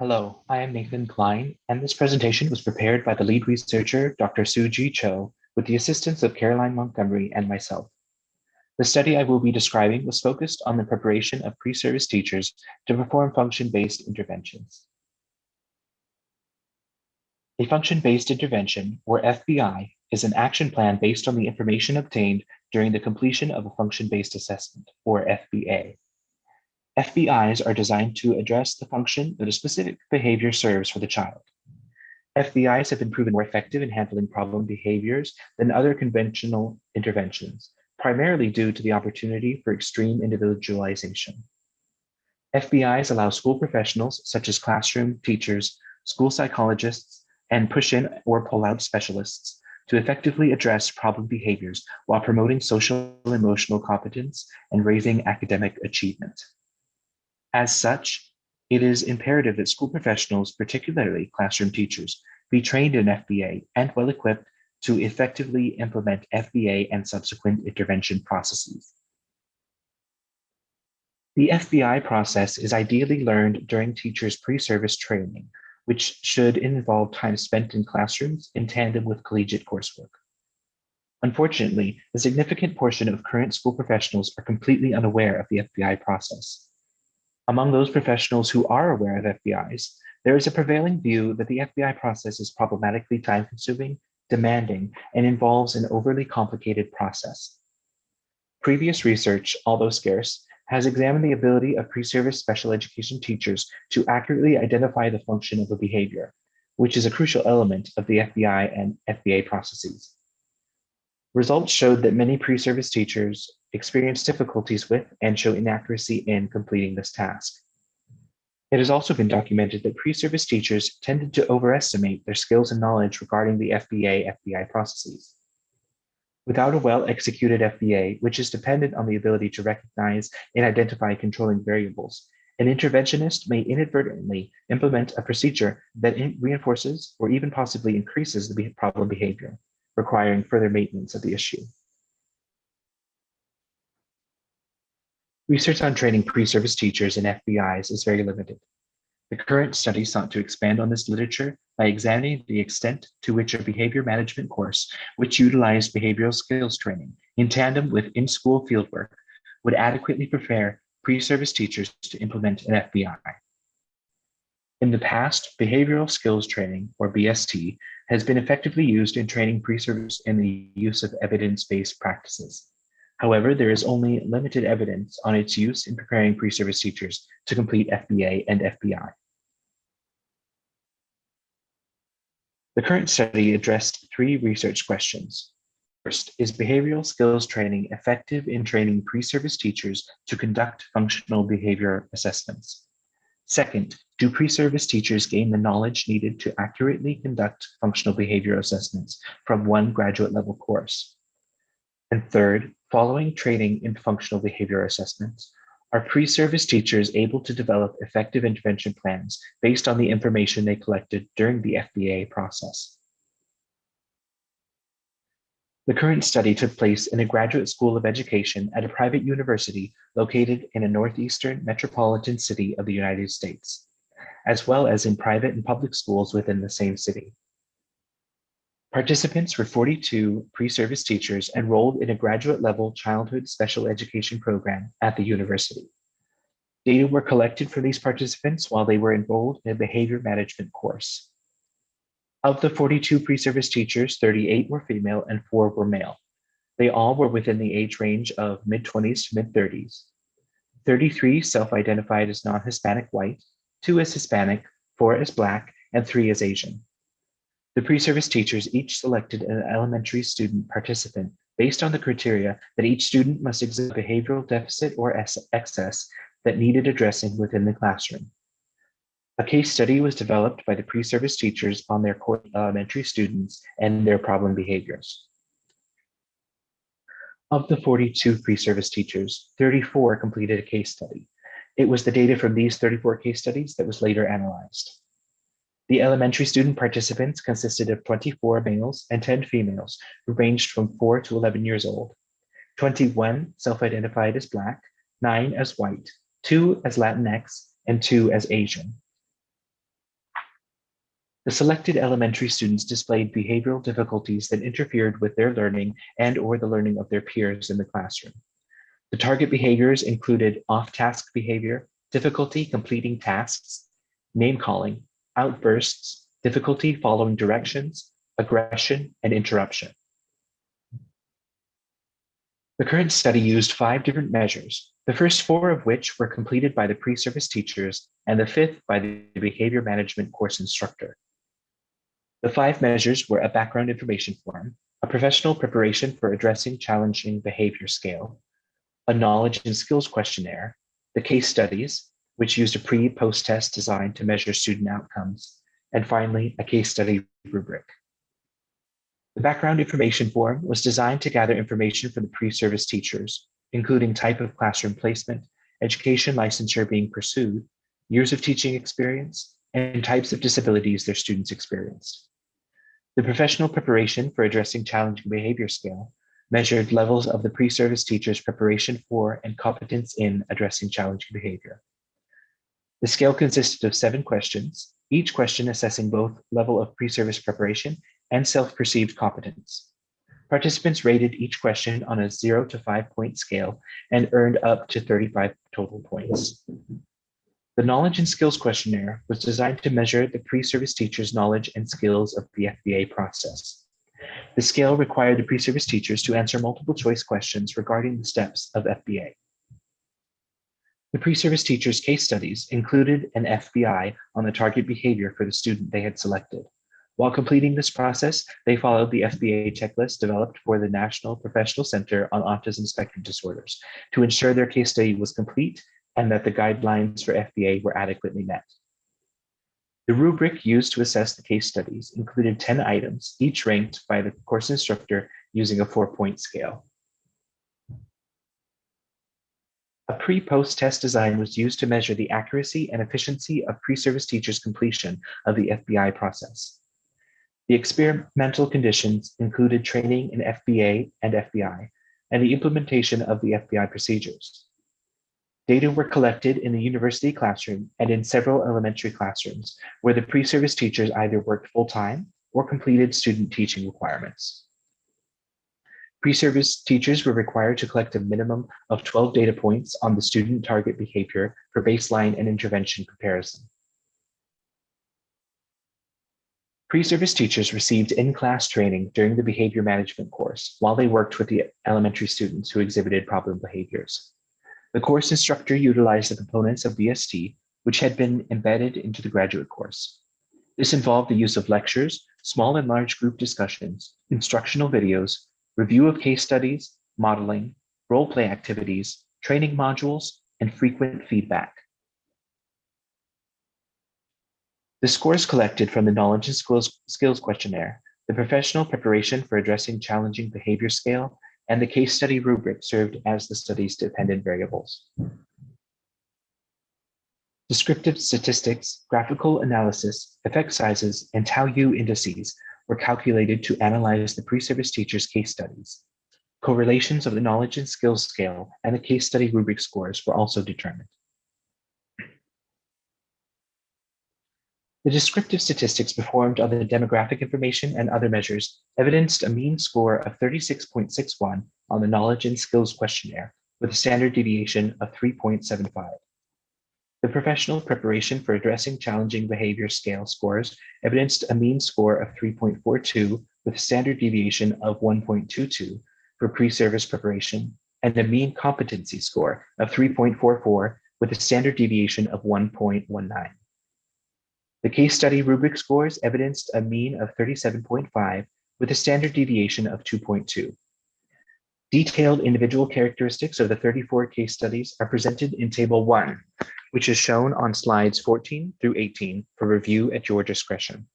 Hello, I am Nathan Klein, and this presentation was prepared by the lead researcher, Dr. Suji Cho, with the assistance of Caroline Montgomery and myself. The study I will be describing was focused on the preparation of pre-service teachers to perform function-based interventions. A function-based intervention, or FBI, is an action plan based on the information obtained during the completion of a function-based assessment, or FBA. FBIs are designed to address the function that a specific behavior serves for the child. FBIs have been proven more effective in handling problem behaviors than other conventional interventions, primarily due to the opportunity for extreme individualization. FBIs allow school professionals, such as classroom teachers, school psychologists, and push-in or pull-out specialists, to effectively address problem behaviors while promoting social and emotional competence and raising academic achievement. As such, it is imperative that school professionals, particularly classroom teachers, be trained in FBA and well-equipped to effectively implement FBA and subsequent intervention processes. The FBI process is ideally learned during teachers' pre-service training, which should involve time spent in classrooms in tandem with collegiate coursework. Unfortunately, a significant portion of current school professionals are completely unaware of the FBI process. Among those professionals who are aware of FBIs, there is a prevailing view that the FBI process is problematically time-consuming, demanding, and involves an overly complicated process. Previous research, although scarce, has examined the ability of pre-service special education teachers to accurately identify the function of a behavior, which is a crucial element of the FBI and FBA processes. Results showed that many pre-service teachers experience difficulties with and show inaccuracy in completing this task. It has also been documented that pre-service teachers tended to overestimate their skills and knowledge regarding the FBA-FBI processes. Without a well-executed FBA, which is dependent on the ability to recognize and identify controlling variables, an interventionist may inadvertently implement a procedure that reinforces or even possibly increases the problem behavior, requiring further maintenance of the issue. Research on training pre-service teachers in FBIs is very limited. The current study sought to expand on this literature by examining the extent to which a behavior management course, which utilized behavioral skills training in tandem with in-school fieldwork, would adequately prepare pre-service teachers to implement an FBI. In the past, behavioral skills training, or BST, has been effectively used in training pre-service in the use of evidence-based practices. However, there is only limited evidence on its use in preparing pre-service teachers to complete FBA and FBI. The current study addressed three research questions. First, is behavioral skills training effective in training pre-service teachers to conduct functional behavior assessments? Second, do pre-service teachers gain the knowledge needed to accurately conduct functional behavior assessments from one graduate level course? And third, following training in functional behavior assessments, are pre-service teachers able to develop effective intervention plans based on the information they collected during the FBA process? The current study took place in a graduate school of education at a private university located in a northeastern metropolitan city of the United States, as well as in private and public schools within the same city. Participants were 42 pre-service teachers enrolled in a graduate-level childhood special education program at the university. Data were collected for these participants while they were enrolled in a behavior management course. Of the 42 pre-service teachers, 38 were female and 4 were male. They all were within the age range of mid-20s to mid-30s. 33 self-identified as non-Hispanic white, 2 as Hispanic, 4 as Black, and 3 as Asian. The pre-service teachers each selected an elementary student participant based on the criteria that each student must exhibit a behavioral deficit or excess that needed addressing within the classroom. A case study was developed by the pre-service teachers on their core elementary students and their problem behaviors. Of the 42 pre-service teachers, 34 completed a case study. It was the data from these 34 case studies that was later analyzed. The elementary student participants consisted of 24 males and 10 females who ranged from 4 to 11 years old. 21 self-identified as Black, 9 as white, 2 as Latinx, and 2 as Asian. The selected elementary students displayed behavioral difficulties that interfered with their learning and/or the learning of their peers in the classroom. The target behaviors included off-task behavior, difficulty completing tasks, name-calling, outbursts, difficulty following directions, aggression, and interruption. The current study used 5 different measures, the first 4 of which were completed by the pre-service teachers and the 5th by the behavior management course instructor. The 5 measures were a background information form, a professional preparation for addressing challenging behavior scale, a knowledge and skills questionnaire, the case studies, which used a pre-post test designed to measure student outcomes, and finally, a case study rubric. The background information form was designed to gather information from the pre-service teachers, including type of classroom placement, education licensure being pursued, years of teaching experience, and types of disabilities their students experienced. The professional preparation for addressing challenging behavior scale measured levels of the pre-service teacher's preparation for and competence in addressing challenging behavior. The scale consisted of 7 questions, each question assessing both level of pre-service preparation and self-perceived competence. Participants rated each question on a 0 to 5 point scale and earned up to 35 total points. The knowledge and skills questionnaire was designed to measure the pre-service teacher's knowledge and skills of the FBA process. The scale required the pre-service teachers to answer multiple choice questions regarding the steps of FBA. The pre-service teachers' case studies included an FBI on the target behavior for the student they had selected. While completing this process, they followed the FBA checklist developed for the National Professional Center on Autism Spectrum Disorders to ensure their case study was complete and that the guidelines for FBA were adequately met. The rubric used to assess the case studies included 10 items, each ranked by the course instructor using a 4-point scale. A pre-post test design was used to measure the accuracy and efficiency of pre-service teachers' completion of the FBI process. The experimental conditions included training in FBA and FBI, and the implementation of the FBI procedures. Data were collected in the university classroom and in several elementary classrooms where the pre-service teachers either worked full-time or completed student teaching requirements. Pre-service teachers were required to collect a minimum of 12 data points on the student target behavior for baseline and intervention comparison. Pre-service teachers received in-class training during the behavior management course while they worked with the elementary students who exhibited problem behaviors. The course instructor utilized the components of BST, which had been embedded into the graduate course. This involved the use of lectures, small and large group discussions, instructional videos, review of case studies, modeling, role-play activities, training modules, and frequent feedback. The scores collected from the knowledge and skills questionnaire, the professional preparation for addressing challenging behavior scale, and the case study rubric served as the study's dependent variables. Descriptive statistics, graphical analysis, effect sizes, and tau-u indices were calculated to analyze the pre-service teachers' case studies. Correlations of the knowledge and skills scale and the case study rubric scores were also determined. The descriptive statistics performed on the demographic information and other measures evidenced a mean score of 36.61 on the knowledge and skills questionnaire with a standard deviation of 3.75. The professional preparation for addressing challenging behavior scale scores evidenced a mean score of 3.42 with a standard deviation of 1.22 for pre-service preparation and a mean competency score of 3.44 with a standard deviation of 1.19. The case study rubric scores evidenced a mean of 37.5 with a standard deviation of 2.2. Detailed individual characteristics of the 34 case studies are presented in Table 1, which is shown on slides 14 through 18 for review at your discretion.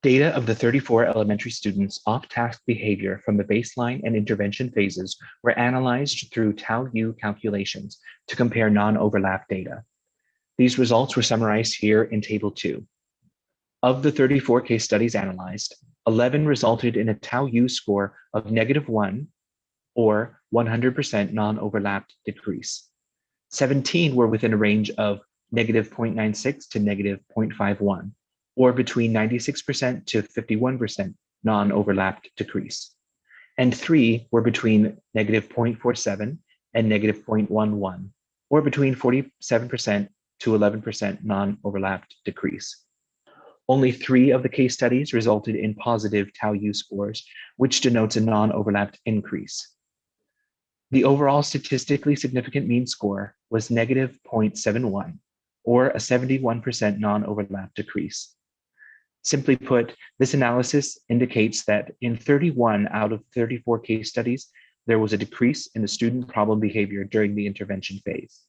Data of the 34 elementary students' off-task behavior from the baseline and intervention phases were analyzed through tau-u calculations to compare non-overlap data. These results were summarized here in Table 2. Of the 34 case studies analyzed, 11 resulted in a Tau U score of -1 or 100% non-overlapped decrease. 17 were within a range of -0.96 to -0.51, or between 96% to 51% non-overlapped decrease. And 3 were between -0.47 and -0.11, or between 47% to 11% non-overlapped decrease. Only 3 of the case studies resulted in positive Tau U scores, which denotes a non-overlapped increase. The overall statistically significant mean score was -0.71, or a 71% non-overlap decrease. Simply put, this analysis indicates that in 31 out of 34 case studies, there was a decrease in the student problem behavior during the intervention phase,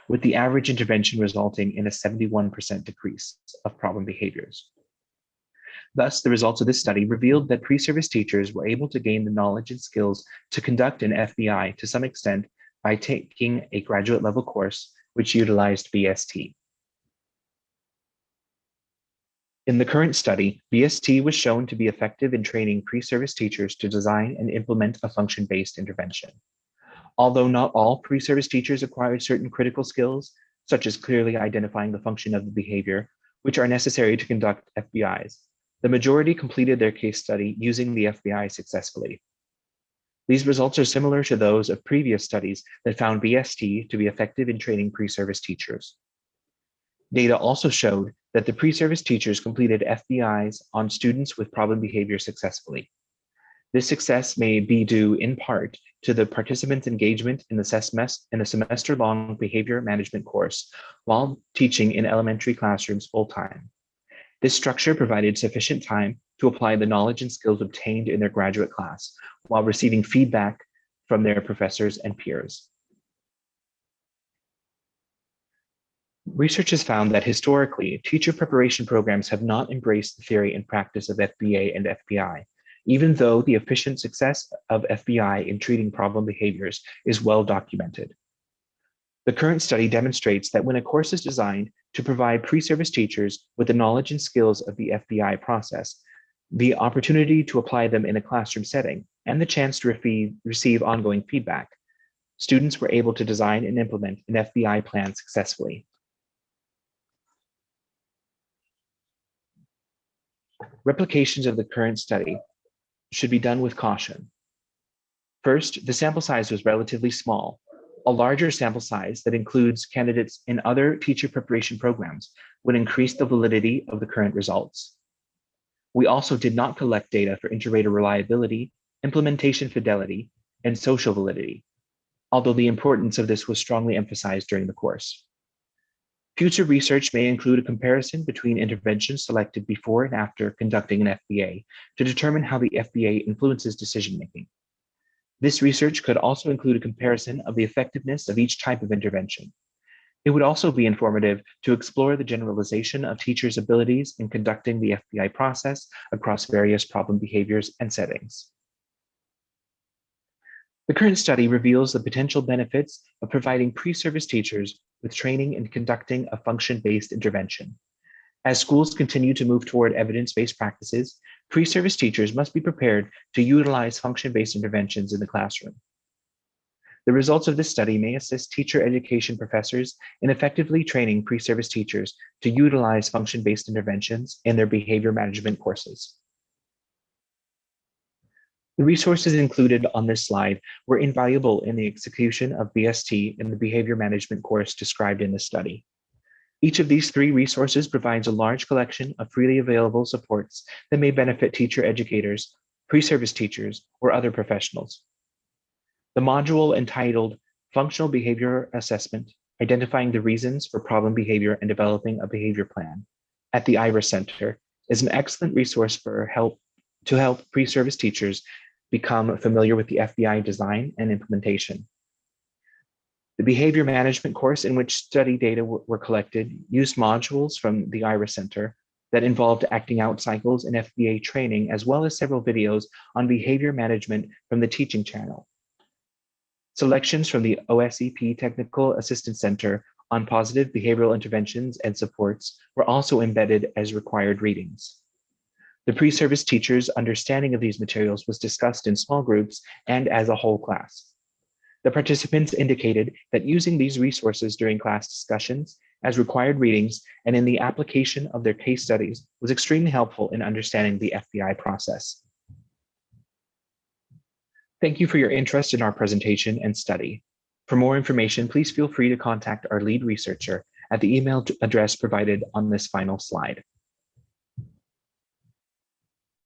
with the average intervention resulting in a 71% decrease of problem behaviors. Thus, the results of this study revealed that pre-service teachers were able to gain the knowledge and skills to conduct an FBI to some extent by taking a graduate level course which utilized BST. In the current study, BST was shown to be effective in training pre-service teachers to design and implement a function-based intervention. Although not all pre-service teachers acquired certain critical skills, such as clearly identifying the function of the behavior, which are necessary to conduct FBIs, the majority completed their case study using the FBI successfully. These results are similar to those of previous studies that found BST to be effective in training pre-service teachers. Data also showed that the pre-service teachers completed FBIs on students with problem behavior successfully. This success may be due in part to the participants' engagement in a semester-long behavior management course while teaching in elementary classrooms full-time. This structure provided sufficient time to apply the knowledge and skills obtained in their graduate class while receiving feedback from their professors and peers. Research has found that historically, teacher preparation programs have not embraced the theory and practice of FBA and FBI, even though the efficient success of FBI in treating problem behaviors is well documented. The current study demonstrates that when a course is designed to provide pre-service teachers with the knowledge and skills of the FBI process, the opportunity to apply them in a classroom setting, and the chance to receive ongoing feedback, students were able to design and implement an FBI plan successfully. Replications of the current study should be done with caution. First, the sample size was relatively small. A larger sample size that includes candidates in other teacher preparation programs would increase the validity of the current results. We also did not collect data for inter-rater reliability, implementation fidelity, and social validity, although the importance of this was strongly emphasized during the course. Future research may include a comparison between interventions selected before and after conducting an FBA to determine how the FBA influences decision-making. This research could also include a comparison of the effectiveness of each type of intervention. It would also be informative to explore the generalization of teachers' abilities in conducting the FBI process across various problem behaviors and settings. The current study reveals the potential benefits of providing pre-service teachers with training in conducting a function-based intervention. As schools continue to move toward evidence-based practices, pre-service teachers must be prepared to utilize function-based interventions in the classroom. The results of this study may assist teacher education professors in effectively training pre-service teachers to utilize function-based interventions in their behavior management courses. The resources included on this slide were invaluable in the execution of BST in the behavior management course described in the study. Each of these 3 resources provides a large collection of freely available supports that may benefit teacher educators, pre-service teachers, or other professionals. The module entitled Functional Behavior Assessment, Identifying the Reasons for Problem Behavior and Developing a Behavior Plan at the IRA Center is an excellent resource to help pre-service teachers become familiar with the FBI design and implementation. The behavior management course in which study data were collected used modules from the IRA Center that involved acting out cycles and FBA training, as well as several videos on behavior management from the teaching channel. Selections from the OSEP Technical Assistance Center on positive behavioral interventions and supports were also embedded as required readings. The pre-service teacher's understanding of these materials was discussed in small groups and as a whole class. The participants indicated that using these resources during class discussions, as required readings, and in the application of their case studies was extremely helpful in understanding the FBI process. Thank you for your interest in our presentation and study. For more information, please feel free to contact our lead researcher at the email address provided on this final slide.